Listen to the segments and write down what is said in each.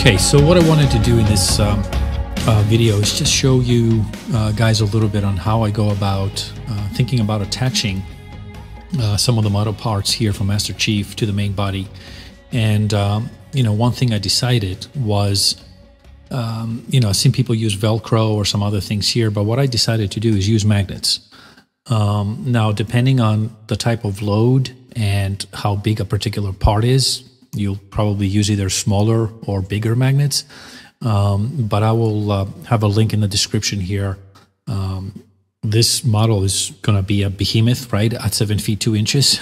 Okay, so what I wanted to do in this video is just show you guys a little bit on how I go about thinking about attaching some of the model parts here from Master Chief to the main body. And you know, one thing I decided was, you know, I've seen people use Velcro or some other things here, but what I decided to do is use magnets. Now, depending on the type of load and how big a particular part is, you'll probably use either smaller or bigger magnets. But I will have a link in the description here. This model is going to be a behemoth, right, at 7 feet 2 inches.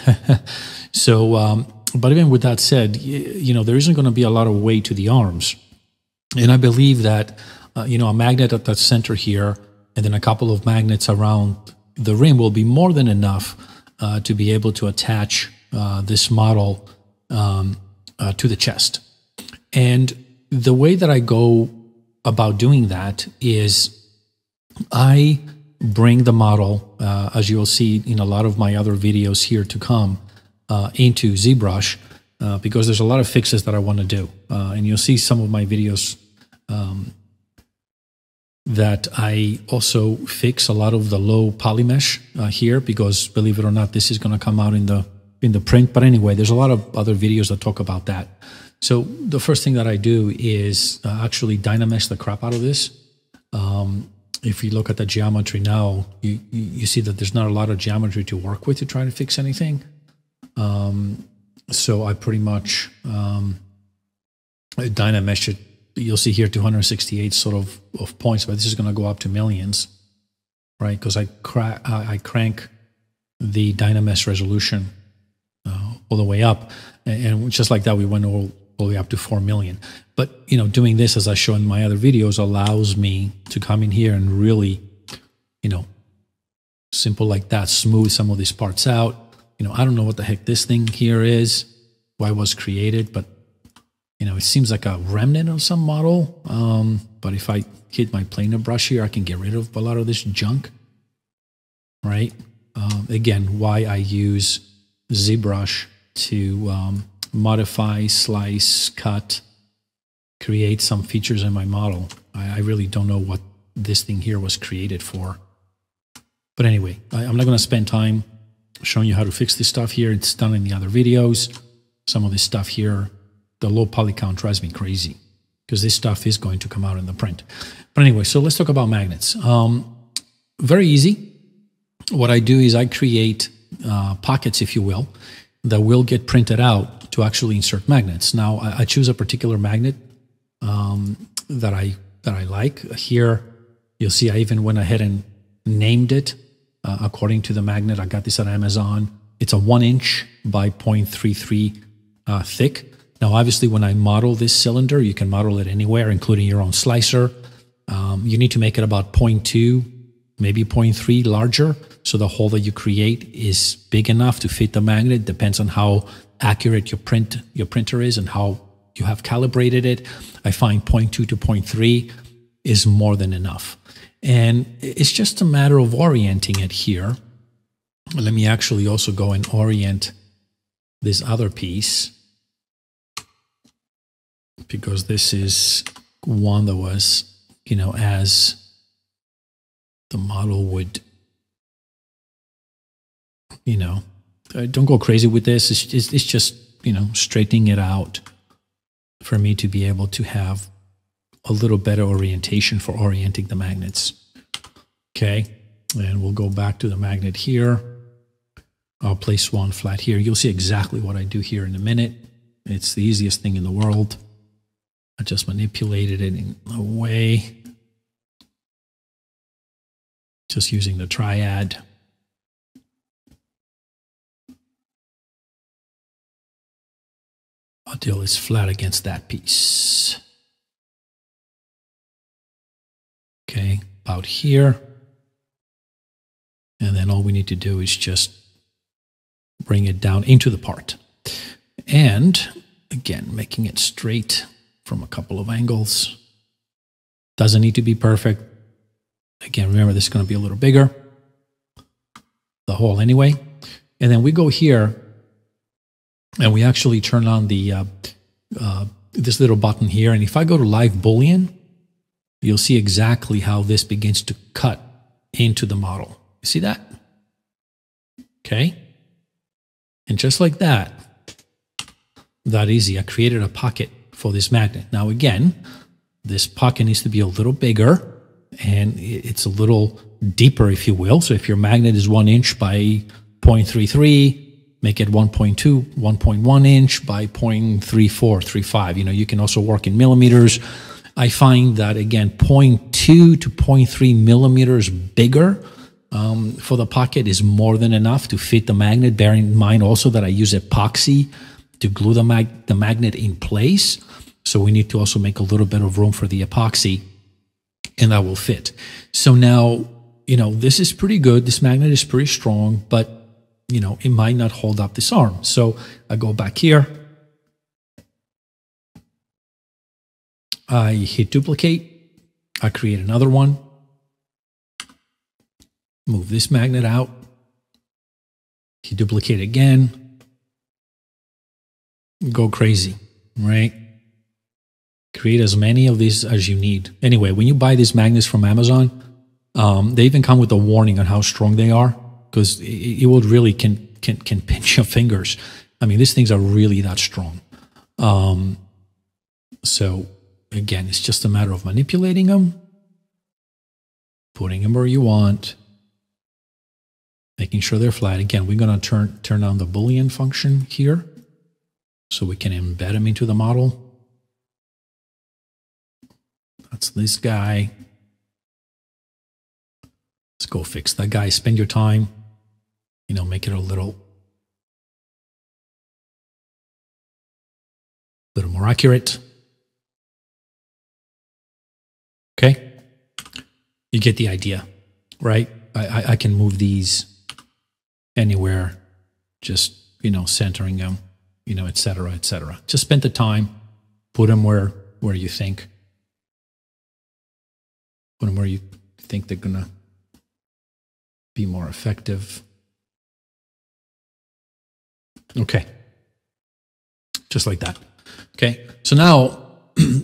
So, but even with that said, you know, there isn't going to be a lot of weight to the arms. And I believe that, you know, a magnet at the center here and then a couple of magnets around the rim will be more than enough to be able to attach this model to the chest. And the way that I go about doing that is I bring the model, as you'll see in a lot of my other videos here to come, into Zbrush, because there's a lot of fixes that I want to do. And you'll see some of my videos that I also fix a lot of the low poly mesh here, because believe it or not, this is going to come out in the print. But anyway, there's a lot of other videos that talk about that. So the first thing that I do is actually dynamesh the crap out of this. If you look at the geometry now, you see that there's not a lot of geometry to work with to try to fix anything. So I pretty much dynamesh it. You'll see here 268 sort of points, but this is going to go up to millions, right? Because I crank the dynamesh resolution all the way up, and just like that, we went all the way up to 4 million. But you know, doing this, as I show in my other videos, allows me to come in here and really, you know, simple like that, smooth some of these parts out. You know, I don't know what the heck this thing here is, why it was created, but you know, it seems like a remnant of some model. But if I hit my planer brush here, I can get rid of a lot of this junk, right? Again, why I use Zbrush to modify, slice, cut, create some features in my model. I really don't know what this thing here was created for. But anyway, I'm not going to spend time showing you how to fix this stuff here. It's done in the other videos. Some of this stuff here, the low poly count drives me crazy because this stuff is going to come out in the print. But anyway, so let's talk about magnets. Very easy. What I do is I create pockets, if you will, that will get printed out to actually insert magnets. Now, I choose a particular magnet that I like. Here, you'll see I even went ahead and named it according to the magnet. I got this at Amazon. It's a 1 inch by 0.33 thick. Now, obviously, when I model this cylinder, you can model it anywhere, including your own slicer. You need to make it about 0.2, maybe 0.3 larger, so the hole that you create is big enough to fit the magnet. Depends on how accurate your printer is and how you have calibrated it. I find 0.2 to 0.3 is more than enough. And it's just a matter of orienting it here. Let me actually also go and orient this other piece, because this is one that was, you know, as the model would, you know, don't go crazy with this. It's just, you know, straightening it out for me to be able to have a little better orientation for orienting the magnets. Okay, and we'll go back to the magnet here. I'll place one flat here. You'll see exactly what I do here in a minute. It's the easiest thing in the world. I just manipulated it in a way, just using the triad. Until it's flat against that piece. Okay, about here. And then all we need to do is just bring it down into the part. And again, making it straight from a couple of angles. Doesn't need to be perfect. Again, remember, this is going to be a little bigger, the hole anyway. And then we go here and we actually turn on the this little button here. And if I go to live Boolean, you'll see exactly how this begins to cut into the model. You see that? Okay. And just like that, that easy, I created a pocket for this magnet. Now again, this pocket needs to be a little bigger and it's a little deeper, if you will. So if your magnet is 1 inch by 0.33, make it 1.1 inch by 0.3435. You know, you can also work in millimeters. I find that again, 0.2 to 0.3 millimeters bigger for the pocket is more than enough to fit the magnet. Bearing in mind also that I use epoxy to glue the magnet in place. So we need to also make a little bit of room for the epoxy, and that will fit. So now, you know, this is pretty good. This magnet is pretty strong, but, you know, it might not hold up this arm. So I go back here. I hit duplicate. I create another one. Move this magnet out. Hit duplicate again. Go crazy, right? Create as many of these as you need. Anyway, when you buy these magnets from Amazon, they even come with a warning on how strong they are, because it will really can pinch your fingers. I mean, these things are really that strong. So again, it's just a matter of manipulating them, putting them where you want, making sure they're flat. Again, we're going to turn on the Boolean function here so we can embed them into the model. That's this guy. Let's go fix that guy. Spend your time, you know, make it a little more accurate. Okay. You get the idea, right? I can move these anywhere, just, you know, centering them, you know, et cetera, et cetera. Just spend the time, put them where you think. Put them where you think they're going to be more effective. Okay. Just like that. Okay. So now,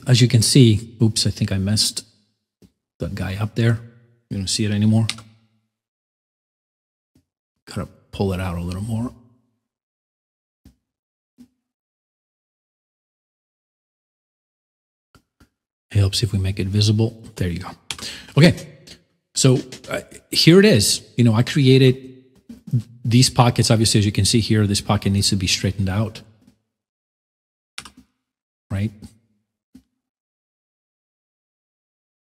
as you can see, oops, I think I messed that guy up there. You don't see it anymore. Gotta pull it out a little more. It helps if we make it visible. There you go. Okay, so here it is. You know, I created these pockets. Obviously, as you can see here, this pocket needs to be straightened out, right?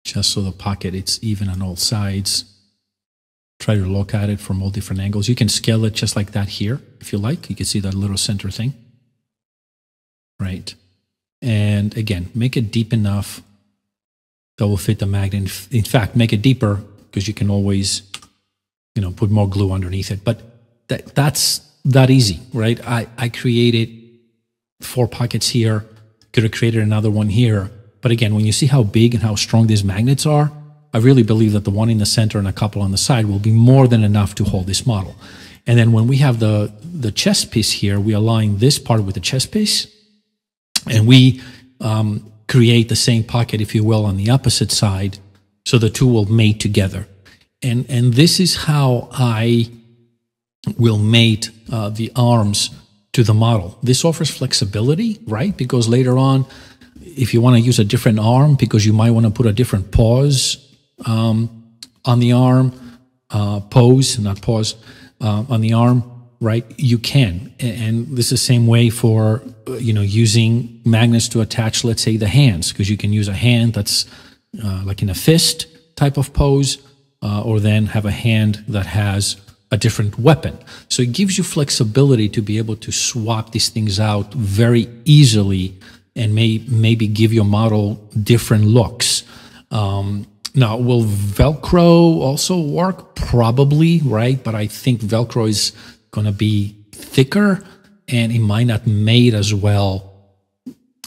Just so the pocket, it's even on all sides. Try to look at it from all different angles. You can scale it just like that here, if you like. You can see that little center thing, right? And again, make it deep enough that will fit the magnet. In fact, make it deeper, because you can always, you know, put more glue underneath it. But that's that easy, right? I created 4 pockets here, could have created another one here. But again, when you see how big and how strong these magnets are, I really believe that the one in the center and a couple on the side will be more than enough to hold this model. And then when we have the chest piece here, we align this part with the chest piece, and we create the same pocket, if you will, on the opposite side, so the two will mate together. And this is how I will mate the arms to the model. This offers flexibility, right? Because later on, if you want to use a different arm, because you might want to put a different pause on the arm, pose, not pause, on the arm, right? You can. And this is the same way for, you know, using magnets to attach, let's say, the hands, because you can use a hand that's like in a fist type of pose, or then have a hand that has a different weapon. So it gives you flexibility to be able to swap these things out very easily and maybe give your model different looks. Now, will Velcro also work? Probably, right? But I think Velcro is going to be thicker and it might not mate as well.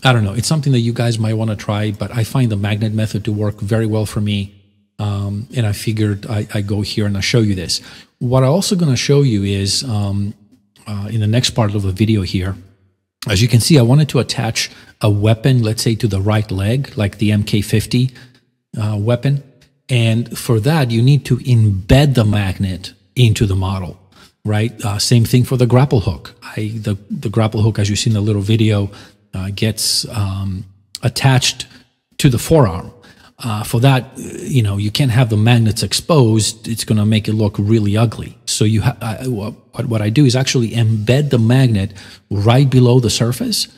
I don't know. It's something that you guys might want to try, but I find the magnet method to work very well for me. And I figured I go here and I show you this. What I'm also going to show you is in the next part of the video here, As you can see, I wanted to attach a weapon, let's say to the right leg, like the MK50 weapon. And for that, you need to embed the magnet into the model, right? Same thing for the grapple hook. The grapple hook, as you see in the little video, gets attached to the forearm. For that, you can't have the magnets exposed. It's going to make it look really ugly. So what I do is actually embed the magnet right below the surface.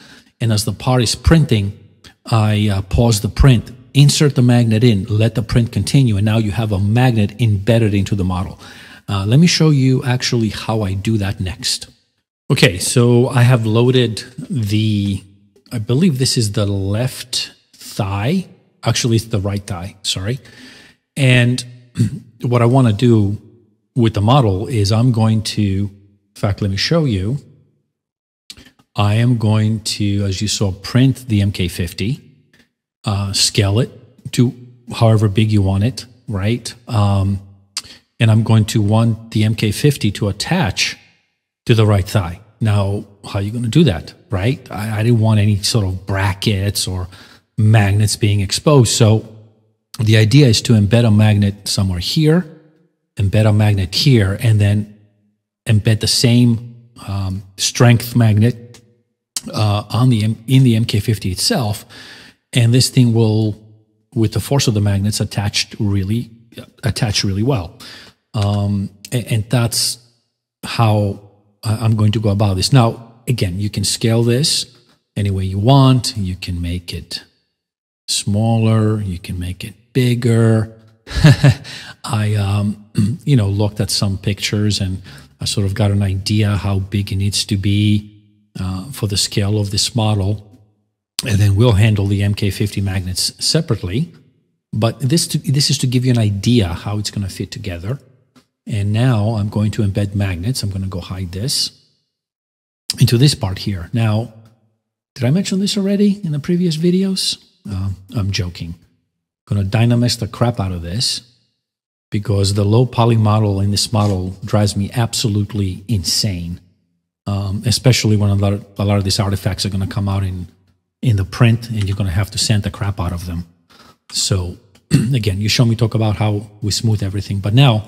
And as the part is printing, I pause the print, insert the magnet in, let the print continue, and now you have a magnet embedded into the model. Let me show you actually how I do that next. Okay, so I have loaded I believe this is the left thigh. Actually, it's the right thigh, sorry. And what I want to do with the model is I'm going to, in fact, let me show you. I am going to, as you saw, print the MK50, scale it to however big you want it, right? And I'm going to want the MK50 to attach to the right thigh. Now, how are you going to do that, right? I didn't want any sort of brackets or magnets being exposed. So the idea is to embed a magnet somewhere here, embed a magnet here, and then embed the same strength magnet in the MK50 itself. And this thing will, with the force of the magnets, attach really well. And that's how I'm going to go about this. Now, again, you can scale this any way you want. You can make it smaller, you can make it bigger. I looked at some pictures and I sort of got an idea how big it needs to be for the scale of this model, and then we'll handle the MK50 magnets separately. But this is to give you an idea how it's going to fit together. And now I'm going to embed magnets. I'm going to go hide this into this part here. Now, did I mention this already in the previous videos? I'm joking. I'm going to Dynamesh the crap out of this because the low poly model in this model drives me absolutely insane, especially when a lot of these artifacts are going to come out in the print and you're going to have to sand the crap out of them. So again, you show me talk about how we smooth everything. But now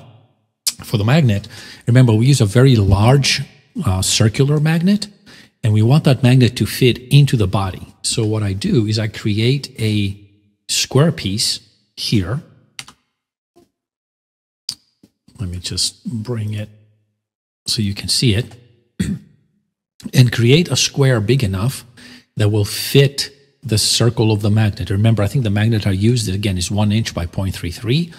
for the magnet, remember we use a very large circular magnet. And we want that magnet to fit into the body. So what I do is I create a square piece here. Let me just bring it so you can see it. And create a square big enough that will fit the circle of the magnet. Remember, I think the magnet I used, again, is 1 inch by 0.33.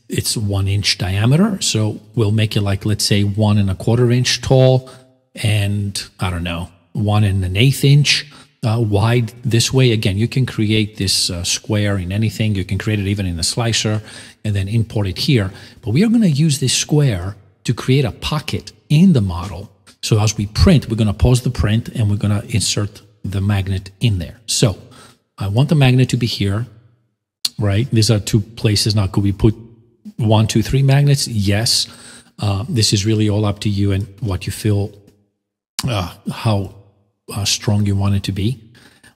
It's 1 inch diameter. So we'll make it like, let's say, 1 1/4 inch tall, and I don't know, 1 1/8 inch wide this way. Again, you can create this square in anything. You can create it even in a slicer and then import it here. But we are going to use this square to create a pocket in the model. So as we print, we're going to pause the print and we're going to insert the magnet in there. So I want the magnet to be here, right? These are 2 places. Now, could we put 1, 2, 3 magnets? Yes. This is really all up to you and what you feel, how strong you want it to be.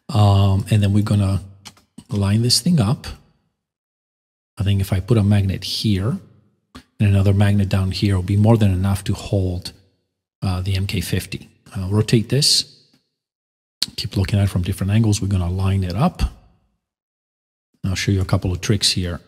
And then we're going to line this thing up. I think if I put a magnet here and another magnet down here, will be more than enough to hold the MK50. Rotate this. Keep looking at it from different angles. We're going to line it up. I'll show you a couple of tricks here.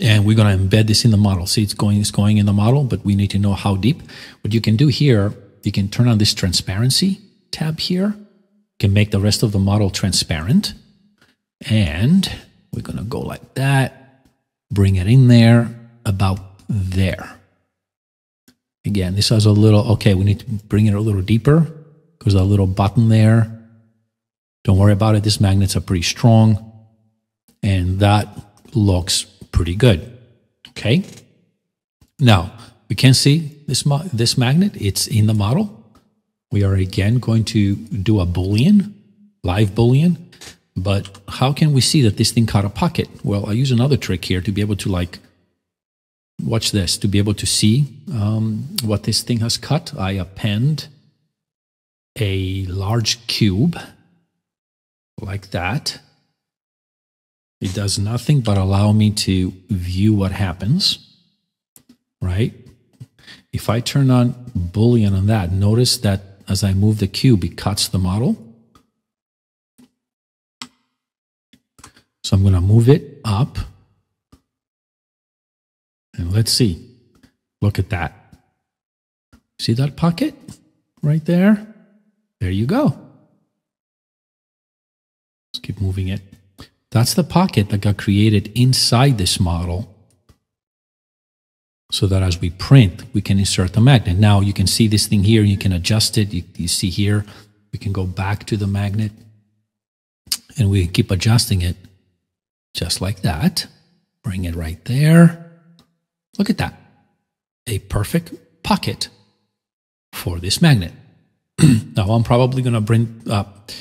And we're going to embed this in the model. See, it's going in the model, but we need to know how deep. What you can do here, you can turn on this transparency tab here. You can make the rest of the model transparent. And we're going to go like that. Bring it in there, about there. Again, this has a little, okay, we need to bring it a little deeper because a little button there. Don't worry about it. These magnets are pretty strong. And that looks pretty good. Okay. Now, we can see this magnet. It's in the model. We are again going to do a Boolean, live Boolean. But how can we see that this thing caught a pocket? Well, I use another trick here to be able to like watch this, to be able to see what this thing has cut, I append a large cube like that. It does nothing but allow me to view what happens, right? If I turn on Boolean on that, notice that as I move the cube, it cuts the model. So I'm going to move it up. And let's see. Look at that. See that pocket right there? There you go. Let's keep moving it. That's the pocket that got created inside this model so that as we print, we can insert the magnet. Now you can see this thing here, you can adjust it. You see here, we can go back to the magnet and we keep adjusting it just like that. Bring it right there. Look at that. A perfect pocket for this magnet. Now I'm probably going to bring up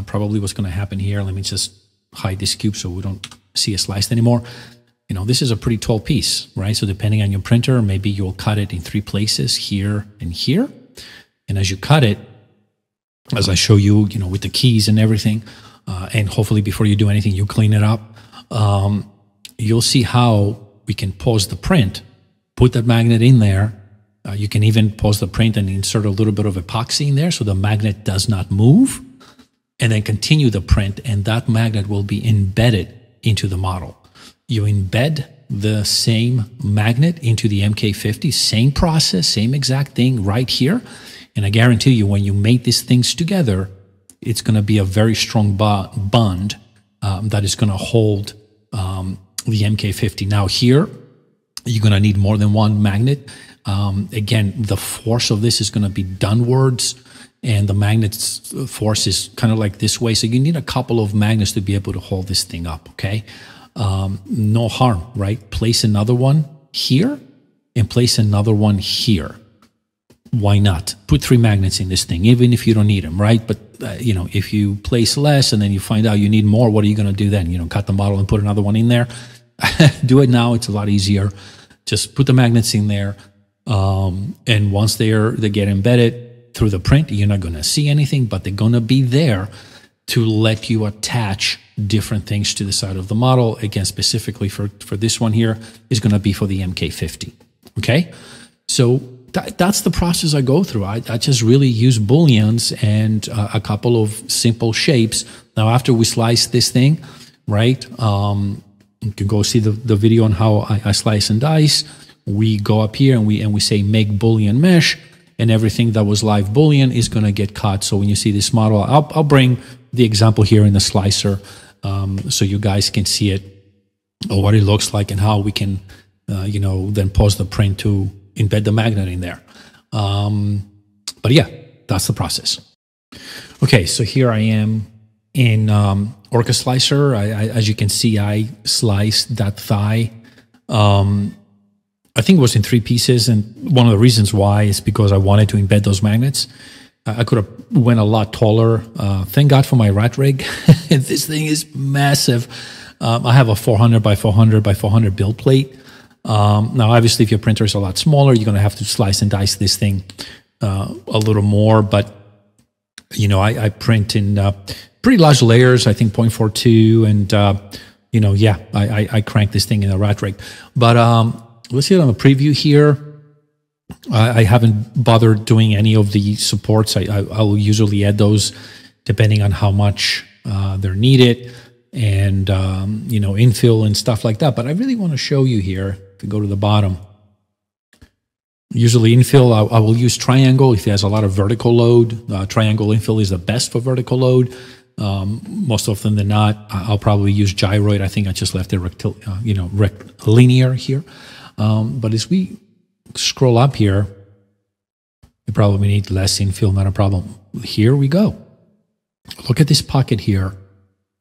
probably what's going to happen here. Let me just hide this cube so we don't see it sliced anymore. You know, this is a pretty tall piece, right? So depending on your printer, maybe you'll cut it in 3 places, here and here. And as you cut it, as I show you, you know, with the keys and everything, and hopefully before you do anything, you clean it up, you'll see how we can pause the print, put that magnet in there. You can even pause the print and insert a little bit of epoxy in there so the magnet does not move, and then continue the print, and that magnet will be embedded into the model. You embed the same magnet into the MK50, same process, same exact thing right here. And I guarantee you, when you mate these things together, it's going to be a very strong bond that is going to hold the MK50. Now here, you're going to need more than one magnet. Again, the force of this is going to be downwards, and the magnet's force is kind of like this way. So you need a couple of magnets to be able to hold this thing up, okay? No harm, right? Place another one here and place another one here. Why not? Put 3 magnets in this thing, even if you don't need them, right? But, you know, if you place less and then you find out you need more, what are you going to do then? You know, cut the model and put another one in there. Do it now. It's a lot easier. Just put the magnets in there. And once they get embedded through the print, you're not going to see anything, but they're going to be there to let you attach different things to the side of the model. Again, specifically for this one here is going to be for the MK50. Okay. So that's the process I go through. I just really use Booleans and a couple of simple shapes. Now, after we slice this thing, right, you can go see the video on how I slice and dice. We go up here and we say make Boolean mesh, and everything that was live Boolean is going to get cut. So when you see this model, I'll bring the example here in the slicer so you guys can see it, or what it looks like, and how we can, you know, then pause the print to embed the magnet in there. But yeah, that's the process. Okay, so here I am in Orca Slicer. As you can see, I sliced that thigh. I think it was in 3 pieces, and one of the reasons why is because I wanted to embed those magnets. I could have went a lot taller. Thank God for my rat rig. This thing is massive. I have a 400 by 400 by 400 build plate. Now, obviously, if your printer is a lot smaller, you're going to have to slice and dice this thing a little more. But, you know, I print in pretty large layers, I think 0.42. And, you know, yeah, I crank this thing in a rat rig. But let's see it on the preview here. I haven't bothered doing any of the supports. I'll usually add those depending on how much they're needed, and you know, infill and stuff like that. But I really want to show you here. If you go to the bottom, usually infill, I will use triangle if it has a lot of vertical load. Triangle infill is the best for vertical load. Most often than not, I'll probably use gyroid. I think I just left it linear here. But as we scroll up here, you probably need less infill, not a problem. Here we go. Look at this pocket here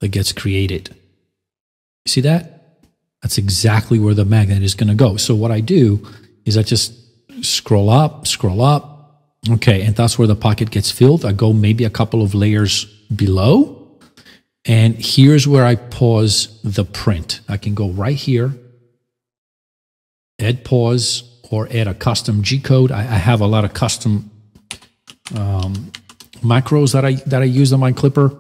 that gets created. You see that? That's exactly where the magnet is going to go. So what I do is I just scroll up. Okay, and that's where the pocket gets filled. I go maybe a couple of layers below, and here's where I pause the print. I can go right here add pause, or add a custom G code. I have a lot of custom macros that I use on my clipper.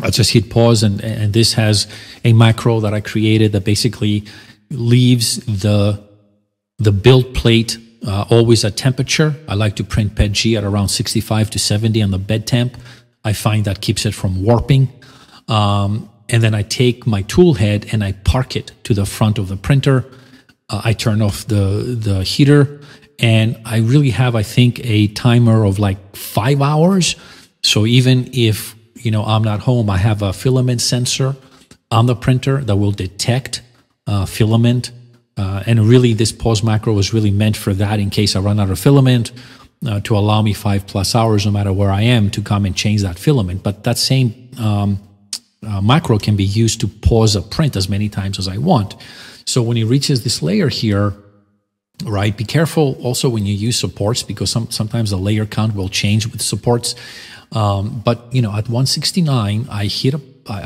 I just hit pause, and this has a macro that I created that basically leaves the build plate always at temperature. I like to print ped G at around 65 to 70 on the bed temp. I find that keeps it from warping. And then I take my tool head and I park it to the front of the printer. I turn off the heater, and I really have, I think, a timer of like 5 hours. So even if, you know, I'm not home, I have a filament sensor on the printer that will detect filament. And really, this pause macro was really meant for that, in case I run out of filament, to allow me 5+ hours, no matter where I am, to come and change that filament. But that same macro can be used to pause a print as many times as I want. So when it reaches this layer here, right, be careful also when you use supports, because sometimes the layer count will change with supports. But you know, at 169, I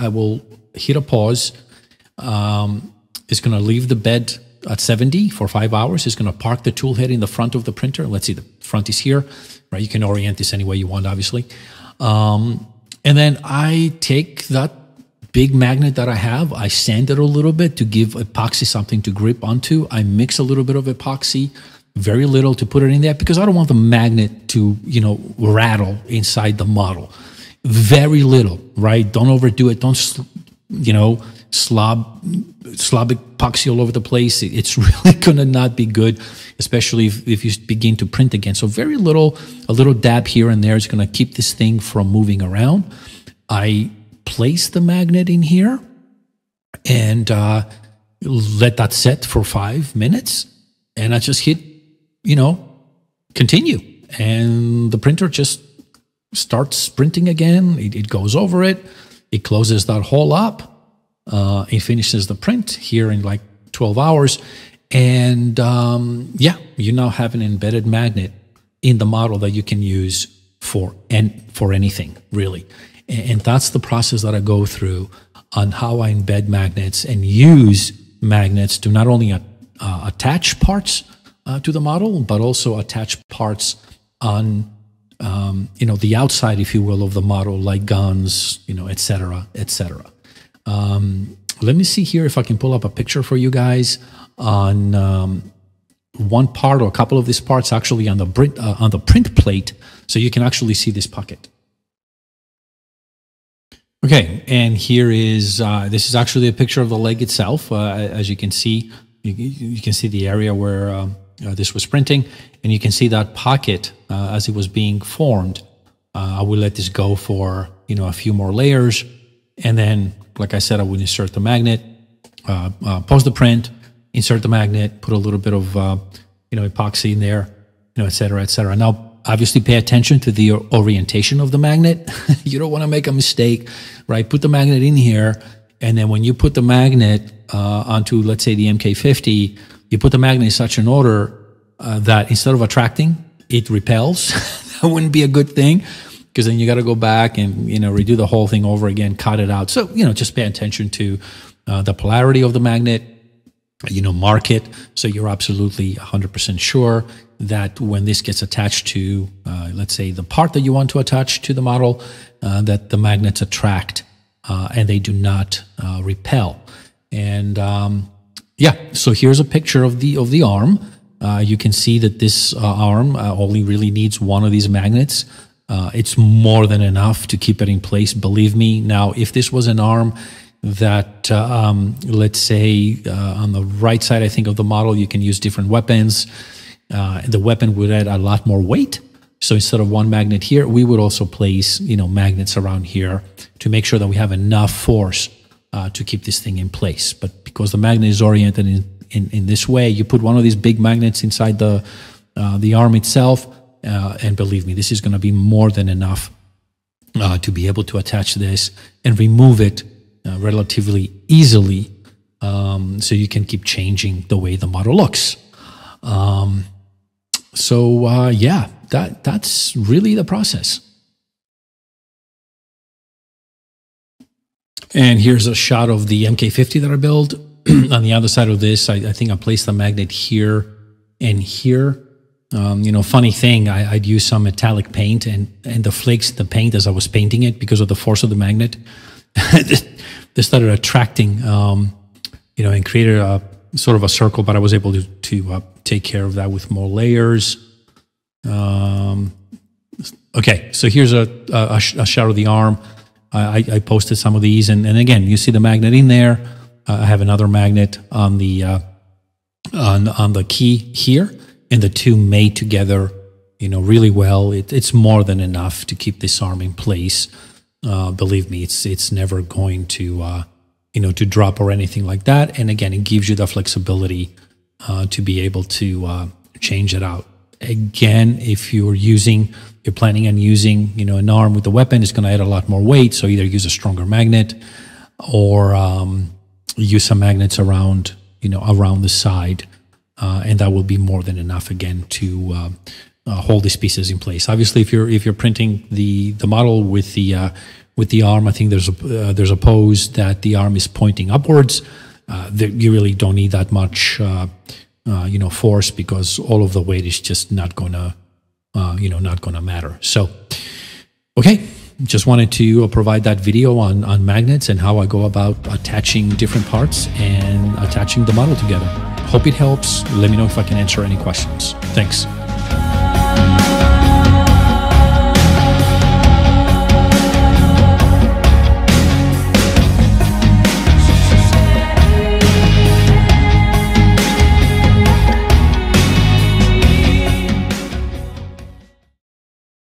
will hit a pause. It's going to leave the bed at 70 for 5 hours. It's going to park the tool head in the front of the printer. Let's see, the front is here, right? You can orient this any way you want, obviously. And then I take that big magnet that I have, I sand it a little bit to give epoxy something to grip onto. I mix a little bit of epoxy, very little, to put it in there, because I don't want the magnet to, you know, rattle inside the model. Very little, right? Don't overdo it. Don't, you know, slob epoxy all over the place. It's really going to not be good, especially if you begin to print again. So very little, a little dab here and there is going to keep this thing from moving around. I place the magnet in here and let that set for 5 minutes. And I just hit, you know, continue. And the printer just starts printing again. It goes over it. It closes that hole up. It finishes the print here in like 12 hours. And yeah, you now have an embedded magnet in the model that you can use for anything, really. And that's the process that I go through on how I embed magnets and use magnets to not only attach parts to the model, but also attach parts on you know, the outside, if you will, of the model, like guns, you know, et cetera, et cetera. Let me see here if I can pull up a picture for you guys on one part or a couple of these parts, actually on the print plate, so you can actually see this pocket. Okay, and here is this is actually a picture of the leg itself. As you can see, you can see the area where this was printing, and you can see that pocket as it was being formed. I will let this go for, you know, a few more layers, and then, like I said, I would insert the magnet, pause the print, insert the magnet, put a little bit of you know, epoxy in there, you know, et cetera, et cetera. Now, obviously, pay attention to the orientation of the magnet. You don't want to make a mistake, right? Put the magnet in here, and then when you put the magnet onto, let's say, the MK50, you put the magnet in such an order that instead of attracting, it repels. That wouldn't be a good thing, because then you got to go back and, you know, redo the whole thing over again, cut it out. So, you know, just pay attention to the polarity of the magnet, you know, mark it so you're absolutely 100% sure that when this gets attached to, let's say, the part that you want to attach to the model, that the magnets attract and they do not repel. And yeah, so here's a picture of the arm. You can see that this arm only really needs one of these magnets. It's more than enough to keep it in place, believe me. Now, if this was an arm that, let's say, on the right side, I think, of the model, you can use different weapons. The weapon would add a lot more weight. So instead of one magnet here, we would also place, you know, magnets around here to make sure that we have enough force to keep this thing in place. But because the magnet is oriented in this way, you put one of these big magnets inside the arm itself, and believe me, this is going to be more than enough to be able to attach this and remove it relatively easily, so you can keep changing the way the model looks. So yeah, that's really the process. And here's a shot of the MK50 that I built. on the other side of this, I think I placed the magnet here and here. Funny thing, I'd use some metallic paint, and the flakes in the paint as I was painting it, because of the force of the magnet, they started attracting, and created a sort of a circle, but I was able to take care of that with more layers. Okay, so here's a shot of the arm. I posted some of these, and again, you see the magnet in there. I have another magnet on the key here, and the two made together, really well. It's more than enough to keep this arm in place. Believe me, it's never going to to drop or anything like that. And again, it gives you the flexibility to be able to change it out. Again, if you're planning on using, an arm with the weapon, it's going to add a lot more weight. So either use a stronger magnet or use some magnets around, around the side, and that will be more than enough again to hold these pieces in place. Obviously, if you're printing the model with the arm, I think there's a pose that the arm is pointing upwards. You really don't need that much, force, because all of the weight is just not gonna, not gonna matter. So, okay, just wanted to provide that video on magnets and how I go about attaching different parts and attaching the model together. Hope it helps. Let me know if I can answer any questions. Thanks.